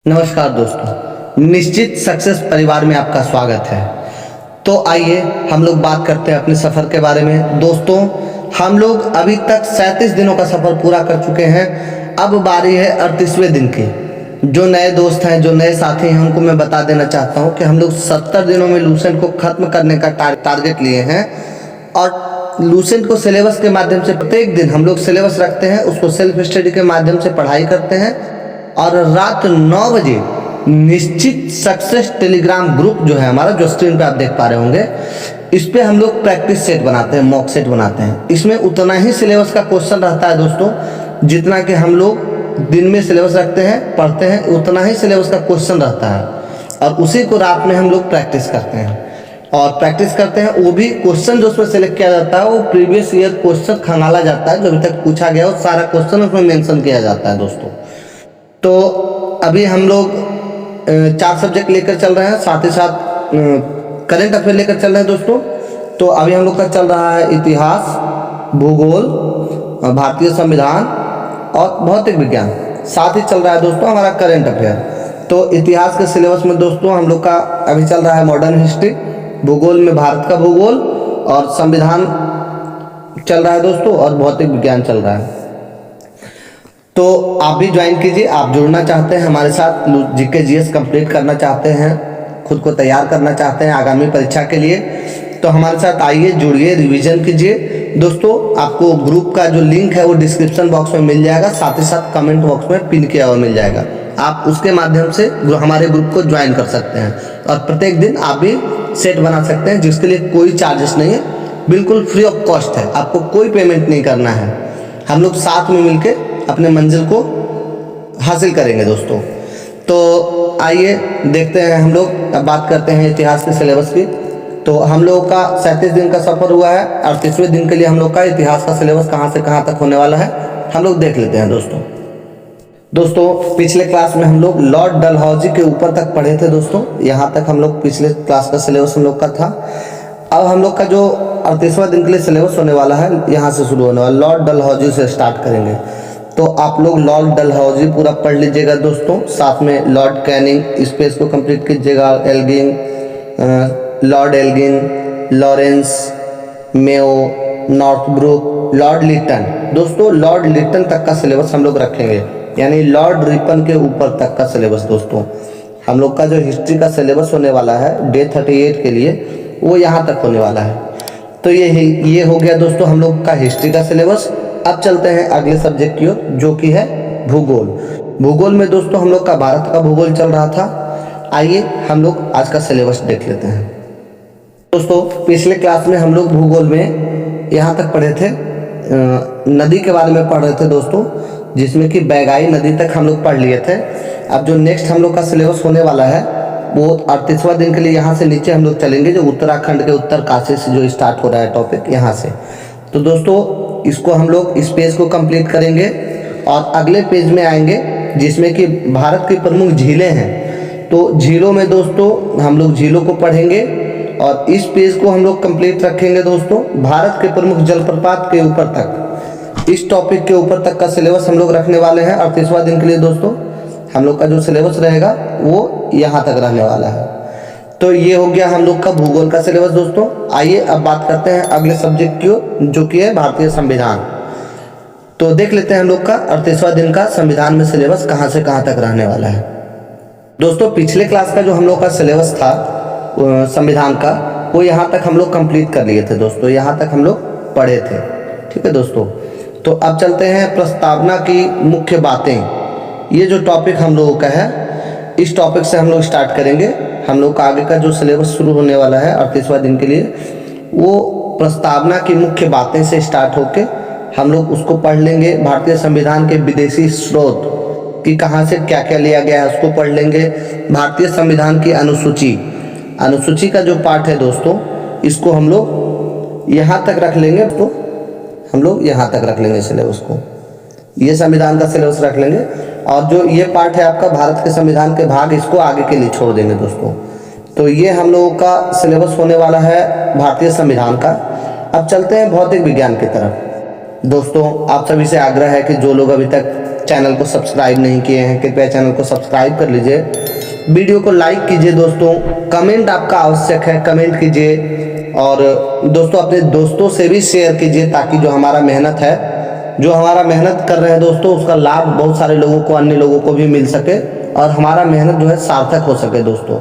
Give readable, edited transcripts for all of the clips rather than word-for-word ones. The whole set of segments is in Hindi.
नमस्कार दोस्तों, निश्चित सक्सेस परिवार में आपका स्वागत है। तो आइए हम लोग बात करते हैं अपने सफ़र के बारे में। दोस्तों, हम लोग अभी तक 37 दिनों का सफ़र पूरा कर चुके हैं। अब बारी है 38वें दिन की। जो नए दोस्त हैं, जो नए साथी हैं, उनको मैं बता देना चाहता हूं कि हम लोग 70 दिनों में लूसेंट को ख़त्म करने का टारगेट लिए हैं। और लूसेंट को सिलेबस के माध्यम से प्रत्येक दिन हम लोग सिलेबस रखते हैं, उसको सेल्फ स्टडी के माध्यम से पढ़ाई करते हैं। और रात 9 बजे निश्चित सक्सेस टेलीग्राम ग्रुप जो है हमारा, जो स्क्रीन पे आप देख पा रहे होंगे, इस पे हम लोग प्रैक्टिस सेट बनाते हैं, मॉक सेट बनाते हैं। इसमें उतना ही सिलेबस का क्वेश्चन रहता है दोस्तों, जितना कि हम लोग दिन में सिलेबस रखते हैं, पढ़ते हैं, उतना ही सिलेबस का क्वेश्चन रहता है। और उसी को रात में हम लोग प्रैक्टिस करते हैं और प्रैक्टिस करते हैं। वो भी क्वेश्चन जो उसमें सेलेक्ट किया जाता है, वो प्रीवियस ईयर क्वेश्चन खंगाला जाता है, जो अभी तक पूछा गया वो सारा क्वेश्चन उसमें मेंशन किया जाता है दोस्तों। तो अभी हम लोग 4 सब्जेक्ट लेकर चल रहे हैं, साथ ही साथ करंट अफेयर लेकर चल रहे हैं दोस्तों। तो अभी हम लोग का चल रहा है इतिहास, भूगोल, भारतीय संविधान और भौतिक विज्ञान। साथ ही चल रहा है दोस्तों हमारा करंट अफेयर। तो इतिहास के सिलेबस में दोस्तों हम लोग का अभी चल रहा है मॉडर्न हिस्ट्री, भूगोल में भारत का भूगोल और संविधान चल रहा है दोस्तों, और भौतिक विज्ञान चल रहा है। तो आप भी ज्वाइन कीजिए। आप जुड़ना चाहते हैं हमारे साथ, जीके जीएस कंप्लीट करना चाहते हैं, खुद को तैयार करना चाहते हैं आगामी परीक्षा के लिए, तो हमारे साथ आइए, जुड़िए, रिवीजन कीजिए दोस्तों। आपको ग्रुप का जो लिंक है वो डिस्क्रिप्शन बॉक्स में मिल जाएगा, साथ ही साथ कमेंट बॉक्स में पिन किया हुआ मिल जाएगा। आप उसके माध्यम से हमारे ग्रुप को ज्वाइन कर सकते हैं और प्रत्येक दिन आप भी सेट बना सकते हैं, जिसके लिए कोई चार्जेस नहीं है, बिल्कुल फ्री ऑफ कॉस्ट है। आपको कोई पेमेंट नहीं करना है। हम लोग साथ में मिलकर अपने मंजिल को हासिल करेंगे दोस्तों। तो आइए देखते हैं, हम लोग अब बात करते हैं इतिहास के सिलेबस की। तो हम लोगों का 37 दिन का सफ़र हुआ है। 38वें दिन के लिए हम लोग का इतिहास का सिलेबस कहाँ से कहाँ तक होने वाला है हम लोग देख लेते हैं दोस्तों। पिछले क्लास में हम लोग लॉर्ड डलहौजी के ऊपर तक पढ़े थे दोस्तों। यहाँ तक हम लोग पिछले क्लास का सिलेबस हम लोग का था। अब हम लोग का जो 38वां दिन के लिए सिलेबस होने वाला है, यहाँ से शुरू होने वाला, लॉर्ड डलहौजी से स्टार्ट करेंगे। तो आप लोग लॉर्ड डलहौजी पूरा पढ़ लीजिएगा दोस्तों। साथ में लॉर्ड कैनिंग, इस पेज को कंप्लीट कीजिएगा। Elgin, Lord Elgin, Lawrence, Mayo, Northbrook, Lord Lytton. दोस्तों लॉर्ड लिटन तक का सिलेबस हम लोग रखेंगे, यानी लॉर्ड रिपन के ऊपर तक का सिलेबस दोस्तों। हम लोग का जो हिस्ट्री का सिलेबस होने वाला है डे 38 के लिए, वो यहाँ तक होने वाला है। तो ये हो गया दोस्तों हम लोग का हिस्ट्री का सिलेबस। अब चलते हैं अगले सब्जेक्ट की ओर, जो कि है भूगोल। भूगोल में दोस्तों हम लोग का भारत का भूगोल चल रहा था। आइए हम लोग आज का सिलेबस देख लेते हैं दोस्तों। पिछले क्लास में हम लोग भूगोल में यहाँ तक पढ़े थे, नदी के बारे में पढ़ रहे थे दोस्तों, जिसमें कि बैगाई नदी तक हम लोग पढ़ लिए थे। अब जो नेक्स्ट हम लोग का सिलेबस होने वाला है वो 38वां दिन के लिए यहाँ से नीचे हम लोग चलेंगे, जो उत्तराखंड के उत्तरकाशी से जो स्टार्ट हो रहा है टॉपिक, यहाँ से। तो दोस्तों इसको हम लोग इस पेज को कंप्लीट करेंगे और अगले पेज में आएंगे, जिसमें कि भारत की प्रमुख झीलें हैं। तो झीलों में दोस्तों हम लोग झीलों को पढ़ेंगे और इस पेज को हम लोग कंप्लीट रखेंगे दोस्तों। भारत के प्रमुख जलप्रपात के ऊपर तक, इस टॉपिक के ऊपर तक का सिलेबस हम लोग रखने वाले हैं 38वां दिन के लिए दोस्तों। हम लोग का जो सिलेबस रहेगा वो यहाँ तक रहने वाला है। तो ये हो गया हम लोग का भूगोल का सिलेबस दोस्तों। आइए अब बात करते हैं अगले सब्जेक्ट की, जो कि है भारतीय संविधान। तो देख लेते हैं हम लोग का 38वां दिन का संविधान में सिलेबस कहाँ से कहाँ तक रहने वाला है दोस्तों। पिछले क्लास का जो हम लोग का सिलेबस था संविधान का, वो यहाँ तक हम लोग कंप्लीट कर लिए थे दोस्तों, यहाँ तक हम लोग पढ़े थे। ठीक है दोस्तों। तो अब चलते हैं प्रस्तावना की मुख्य बातें। ये जो टॉपिक हम लोगों का है, इस टॉपिक से हम लोग स्टार्ट करेंगे। हम लोग का आगे का जो सिलेबस शुरू होने वाला है 38वां दिन के लिए, वो प्रस्तावना की मुख्य बातें से स्टार्ट होके हम लोग उसको पढ़ लेंगे। भारतीय संविधान के विदेशी स्रोत कि कहाँ से क्या क्या लिया गया है उसको पढ़ लेंगे। भारतीय संविधान की अनुसूची का जो पार्ट है दोस्तों, इसको हम लोग यहाँ तक रख लेंगे। तो हम लोग यहाँ तक रख लेंगे सिलेबस को, ये संविधान का सिलेबस रख लेंगे। और जो ये पार्ट है आपका भारत के संविधान के भाग, इसको आगे के लिए छोड़ देंगे दोस्तों। तो ये हम लोगों का सिलेबस होने वाला है भारतीय संविधान का। अब चलते हैं भौतिक विज्ञान की तरफ दोस्तों। आप सभी से आग्रह है कि जो लोग अभी तक चैनल को सब्सक्राइब नहीं किए हैं कृपया चैनल को सब्सक्राइब कर लीजिए, वीडियो को लाइक कीजिए दोस्तों, कमेंट आपका आवश्यक है, कमेंट कीजिए और दोस्तों अपने दोस्तों से भी शेयर कीजिए ताकि जो हमारा मेहनत कर रहे हैं दोस्तों उसका लाभ बहुत सारे लोगों को, अन्य लोगों को भी मिल सके और हमारा मेहनत जो है सार्थक हो सके दोस्तों।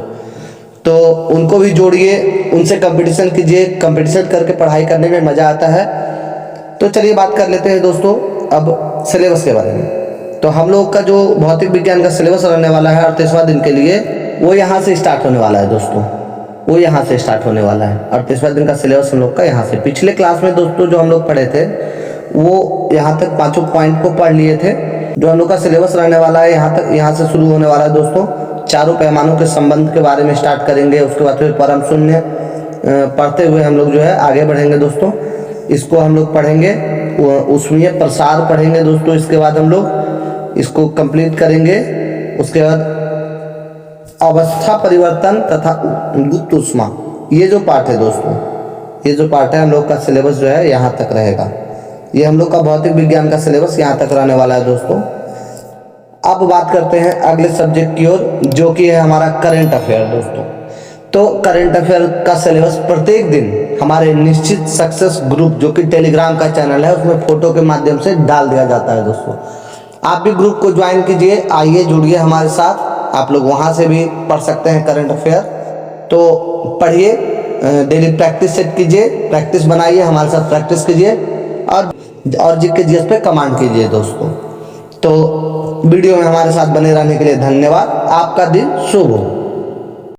तो उनको भी जोड़िए, उनसे कंपटीशन कीजिए, कंपटीशन करके पढ़ाई करने में मज़ा आता है। तो चलिए बात कर लेते हैं दोस्तों अब सिलेबस के बारे में। तो हम लोग का जो भौतिक विज्ञान का सिलेबस रहने वाला है 38वां दिन के लिए, वो यहाँ से स्टार्ट होने वाला है दोस्तों, वो यहाँ से स्टार्ट होने वाला है 38वां दिन का सिलेबस हम लोग का यहाँ से। पिछले क्लास में दोस्तों जो हम लोग पढ़े थे वो यहाँ तक 5 पॉइंट को पढ़ लिए थे। जो हम लोग का सिलेबस रहने वाला है यहाँ से शुरू होने वाला है दोस्तों। चारों पैमानों के संबंध के बारे में स्टार्ट करेंगे, उसके बाद फिर परम शून्य पढ़ते हुए हम लोग जो है आगे बढ़ेंगे दोस्तों। इसको हम लोग पढ़ेंगे, उसमें प्रसार पढ़ेंगे दोस्तों। इसके बाद हम लोग इसको कंप्लीट करेंगे। उसके बाद अवस्था परिवर्तन तथा गुप्त ऊष्मा, ये जो पार्ट है दोस्तों, ये जो पार्ट है हम लोग का सिलेबस जो है यहाँ तक रहेगा। ये हम लोग का भौतिक विज्ञान का सिलेबस यहाँ तक रहने वाला है दोस्तों। अब बात करते हैं अगले सब्जेक्ट की ओर, जो कि है हमारा करंट अफेयर दोस्तों। तो करंट अफेयर का सिलेबस प्रत्येक दिन हमारे निश्चित सक्सेस ग्रुप, जो कि टेलीग्राम का चैनल है, उसमें फोटो के माध्यम से डाल दिया जाता है दोस्तों। आप भी ग्रुप को ज्वाइन कीजिए, आइए जुड़िए हमारे साथ, आप लोग वहाँ से भी पढ़ सकते हैं करंट अफेयर। तो पढ़िए, डेली प्रैक्टिस सेट कीजिए, प्रैक्टिस बनाइए, हमारे साथ प्रैक्टिस कीजिए और जीके जीएस पे कमांड कीजिए दोस्तों। तो वीडियो में हमारे साथ बने रहने के लिए धन्यवाद। आपका दिन शुभ हो।